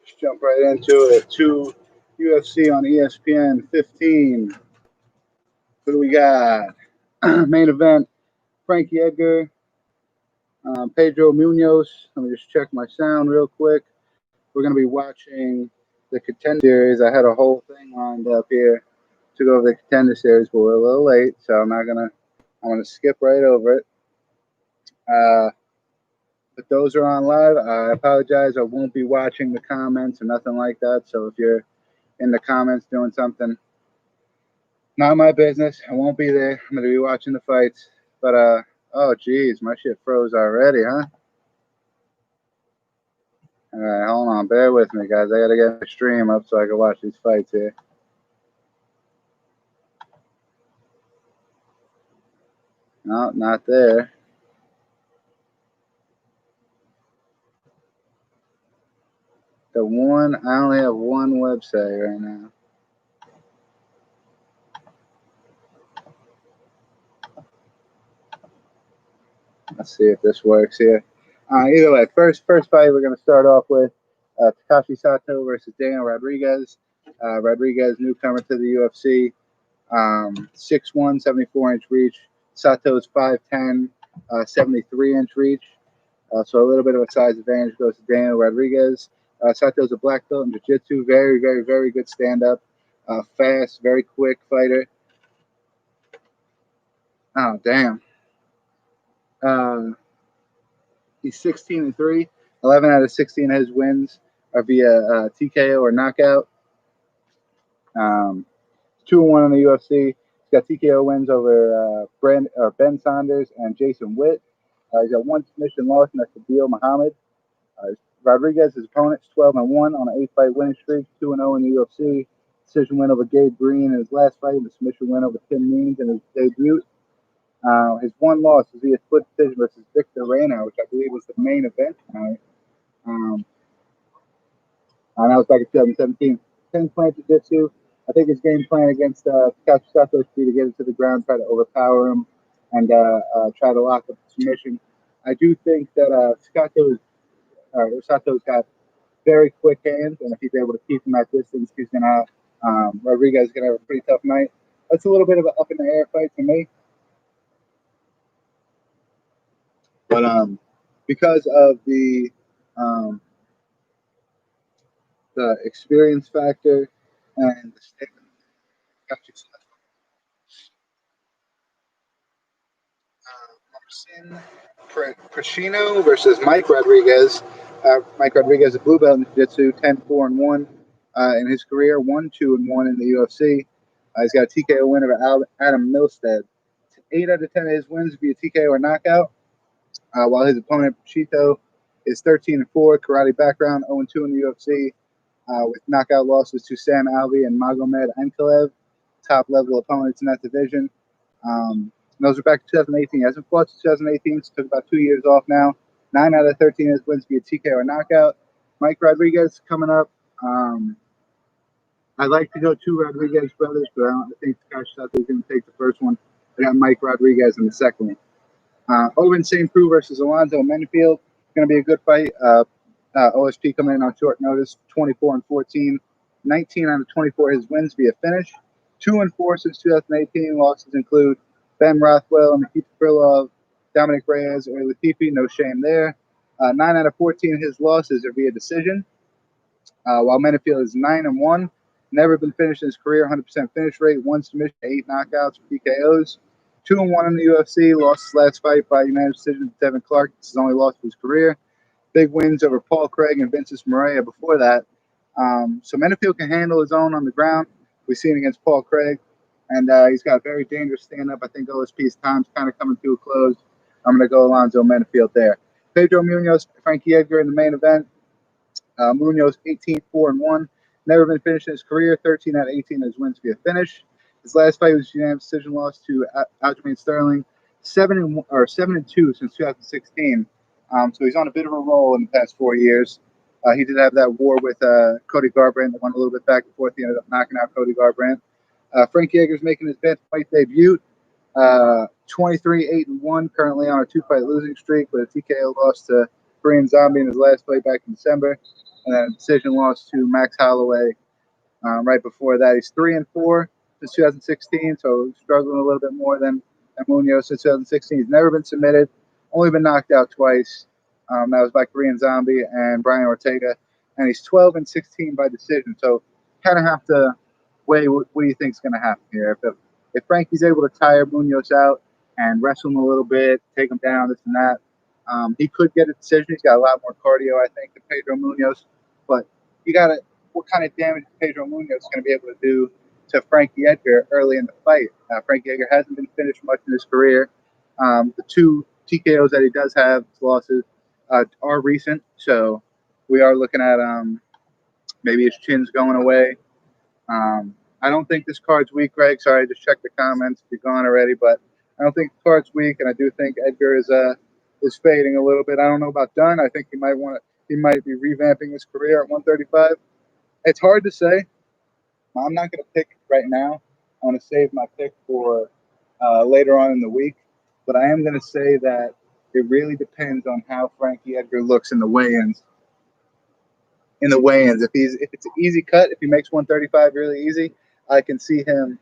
Just jump right into it. 2 UFC on ESPN 15. What do we got? Main event, Frankie Edgar, Pedro Munhoz. Let me just check my sound real quick. We're going to be watching the Contender Series. I had a whole thing lined up here to go over the Contender Series, but we're a little late, so I'm going to skip right over it. But those are on live. I apologize. I won't be watching the comments or nothing like that. So if you're in the comments doing something, not my business. I won't be there. I'm going to be watching the fights. But, oh, geez, my shit froze already, huh? All right, hold on. Bear with me, guys. I got to get my stream up so I can watch these fights here. No, not there. I only have one website right now. Let's see if this works here. Either way, first fight we're going to start off with Takashi Sato versus Daniel Rodriguez. Rodriguez, newcomer to the UFC, 6'1", 74-inch reach. Sato's 5'10", 73-inch reach. So a little bit of a size advantage goes to Daniel Rodriguez. Sato's a black belt in jiu-jitsu. Very, very, very good stand-up. Fast, very quick fighter. Oh, damn. He's 16-3. 11 out of 16 of his wins are via TKO or knockout. 2-1 in the UFC. He's got TKO wins over Ben Saunders and Jason Witt. He's got one submission loss, and that's to Beal Muhammad. Rodriguez, his opponent's 12-1 on an 8-fight winning streak, 2-0 in the UFC. Decision win over Gabe Green in his last fight, and a submission win over Tim Means in his debut. His one loss is via split decision versus Victor Reina, which I believe was the main event tonight. And that was back in 2017. 10-plan jiu-jitsu. I think his game plan against Takashi Sato should be to get him to the ground, try to overpower him, and try to lock up the submission. I do think that Sato's got very quick hands, and if he's able to keep him at distance, he's gonna Rodriguez is gonna have a pretty tough night. That's a little bit of an up in the air fight for me, but because of the experience factor and the statement, Prashino versus Mike Rodriguez. Mike Rodriguez, a blue belt in jiu-jitsu, 10-4-1 in his career, 1-2-1 in the UFC. He's got a TKO win over Adam Milstead. 8 out of 10 of his wins via TKO or knockout, while his opponent, Chito, is 13-4, karate background, 0-2 in the UFC, with knockout losses to Sam Alvey and Magomed Ankalaev, top-level opponents in that division. Those are back to 2018. He hasn't fought since 2018, so took about 2 years off now. 9 out of 13 of his wins via TKO or knockout. Mike Rodriguez coming up. I'd like to go 2 Rodriguez brothers, but I think Takashi Sato is going to take the first one. I got Mike Rodriguez in the second one. Owen St. Preux versus Alonzo Menefield. Going to be a good fight. OSP coming in on short notice, 24-14. 19 out of 24 his wins via finish. 2-4 since 2018. Losses include Ben Rothwell, Nikita Krylov, Dominic Reyes, or Latifi. No shame there. 9 out of 14 of his losses are via decision. While Menefield is 9-1. Never been finished in his career, 100% finish rate, 1 submission, 8 knockouts, PKOs. 2-1 in the UFC, lost his last fight by unanimous decision to Devin Clark. This is his only loss of his career. Big wins over Paul Craig and Vincent Morea before that. So Menefield can handle his own on the ground. We've seen against Paul Craig, and he's got a very dangerous stand-up. I think OSP's time's kind of coming to a close. I'm going to go Alonzo Menefield there. Pedro Munhoz, Frankie Edgar in the main event. Munhoz 18-4-1. Never been finished in his career. 13 out of 18 of his wins via finish. His last fight was a unanimous decision loss to Aljamain Sterling. 7-2 since 2016. So he's on a bit of a roll in the past 4 years. He did have that war with Cody Garbrandt that went a little bit back and forth. He ended up knocking out Cody Garbrandt. Frankie Edgar's making his best fight debut. 23-8-1, currently on a 2-fight losing streak with a TKO loss to Korean Zombie in his last fight back in December. and then a decision loss to Max Holloway right before that. He's 3-4 since 2016, so struggling a little bit more than Munhoz since 2016. He's never been submitted, only been knocked out twice. That was by Korean Zombie and Brian Ortega, and he's 12-16 by decision. So kind of have to weigh what do you think is going to happen here. If Frankie's able to tire Munhoz out and wrestle him a little bit, take him down, this and that, he could get a decision. He's got a lot more cardio, I think, than Pedro Munhoz. But what kind of damage is Pedro Munhoz going to be able to do to Frankie Edgar early in the fight? Frankie Edgar hasn't been finished much in his career. The 2 TKOs that he does have, his losses, are recent. So we are looking at maybe his chin's going away. I don't think this card's weak, Greg. Sorry, I just checked the comments. You're gone already, but I don't think the card's weak, and I do think Edgar is fading a little bit. I don't know about Dunn. I think he might be revamping his career at 135. It's hard to say. I'm not going to pick right now. I want to save my pick for later on in the week, but I am going to say that it really depends on how Frankie Edgar looks in the weigh-ins. If it's an easy cut, if he makes 135 really easy, I can see him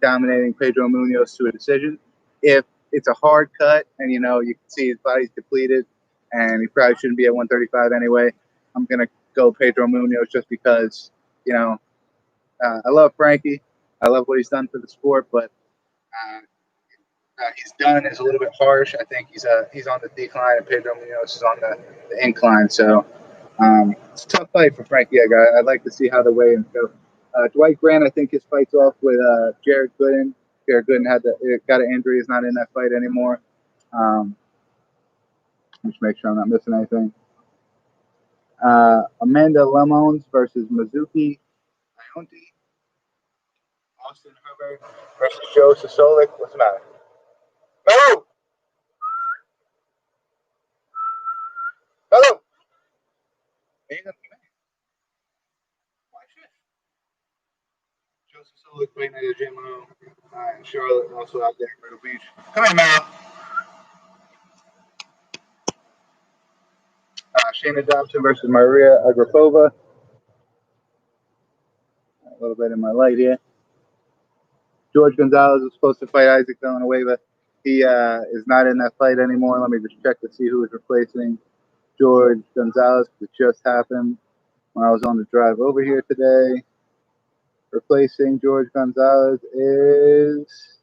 dominating Pedro Munhoz to a decision. If it's a hard cut and you can see his body's depleted and he probably shouldn't be at 135 anyway, I'm gonna go Pedro Munhoz just because I love Frankie. I love what he's done for the sport, but he's done is a little bit harsh. I think he's on the decline and Pedro Munhoz is on the incline. So it's a tough fight for Frankie Edgar. I'd like to see how the weigh-ins go. Dwight Grant, I think his fight's off with Jared Gooden. Jared Gooden got an injury. He's not in that fight anymore. Just make sure I'm not missing anything. Amanda Lemons versus Mizuki Ionti. Austin Hubbard versus Joe Sosolik. What's the matter? Hello! Hello! Joe Sosolik fighting at AJ Mo in Charlotte, also out there in Myrtle Beach. Come here, Mel. Shayna Dobson versus Maria Agripova. A little bit in my light here. George Gonzalez was supposed to fight Isaac Villanueva. He is not in that fight anymore. Let me just check to see who is replacing George Gonzalez. It just happened when I was on the drive over here today. Replacing George Gonzalez is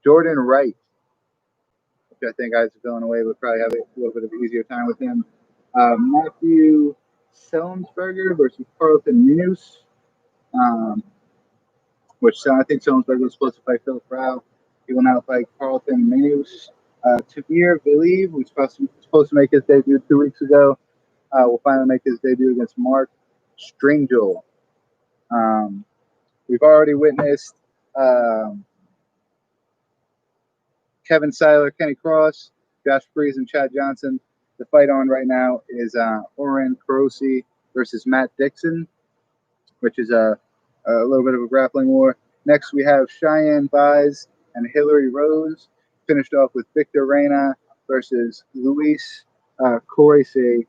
Jordan Wright, which I think Isaac Villanueva would probably have a little bit of an easier time with him. Matthew Selmsberger versus Carlton Munhoz, which I think Selmsberger was supposed to fight Phil Frau. He will now fight Carlton Munhoz. Tabir Viliv, who's supposed to make his debut 2 weeks ago, will finally make his debut against Mark Stringel. We've already witnessed Kevin Seiler, Kenny Cross, Josh Freese, and Chad Johnson. The fight on right now is Oren Carosi versus Matt Dixon, which is a little bit of a grappling war. Next, we have Cheyenne Vise and Hillary Rose, finished off with Victor Reyna versus Luis Corese,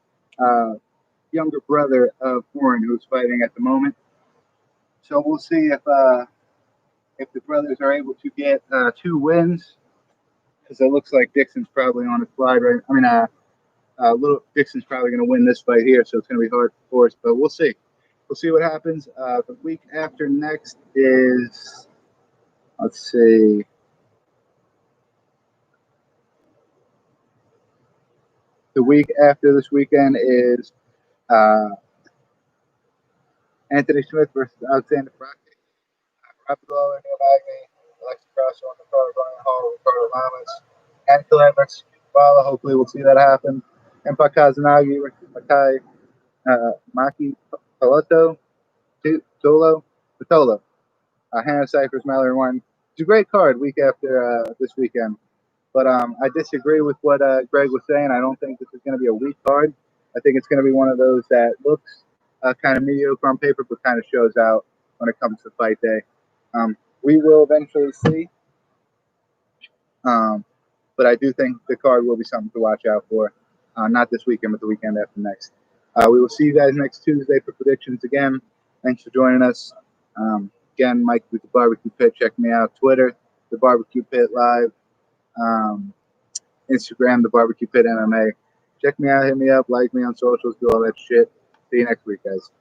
younger brother of Oren, who's fighting at the moment. So we'll see if the brothers are able to get 2 wins, because it looks like Dixon's probably on a slide right. Little Dixon's probably going to win this fight here, so it's going to be hard for us, but we'll see. We'll see what happens. The week after next is, let's see. The week after this weekend is Anthony Smith versus Alexander Brocky. Rapid Lawler, Neil Magny, Alexa Grasso on the card, Ryan Hall, Ricardo Lamas, and Khaled versus Bala. Hopefully we'll see that happen. Empa Kazanagi versus Maki Paloto, Patolo. Hannah Cyphers, Mallory Warren. It's a great card week after this weekend. But I disagree with what Greg was saying. I don't think this is going to be a weak card. I think it's going to be one of those that looks kind of mediocre on paper, but kind of shows out when it comes to fight day. We will eventually see. But I do think the card will be something to watch out for. Not this weekend, but the weekend after next. We will see you guys next Tuesday for predictions again. Thanks for joining us. Again, Mike with the Barbecue Pit. Check me out. Twitter, the Barbecue Pit Live. Instagram, the Barbecue Pit MMA. Check me out. Hit me up. Like me on socials. Do all that shit. See you next week, guys.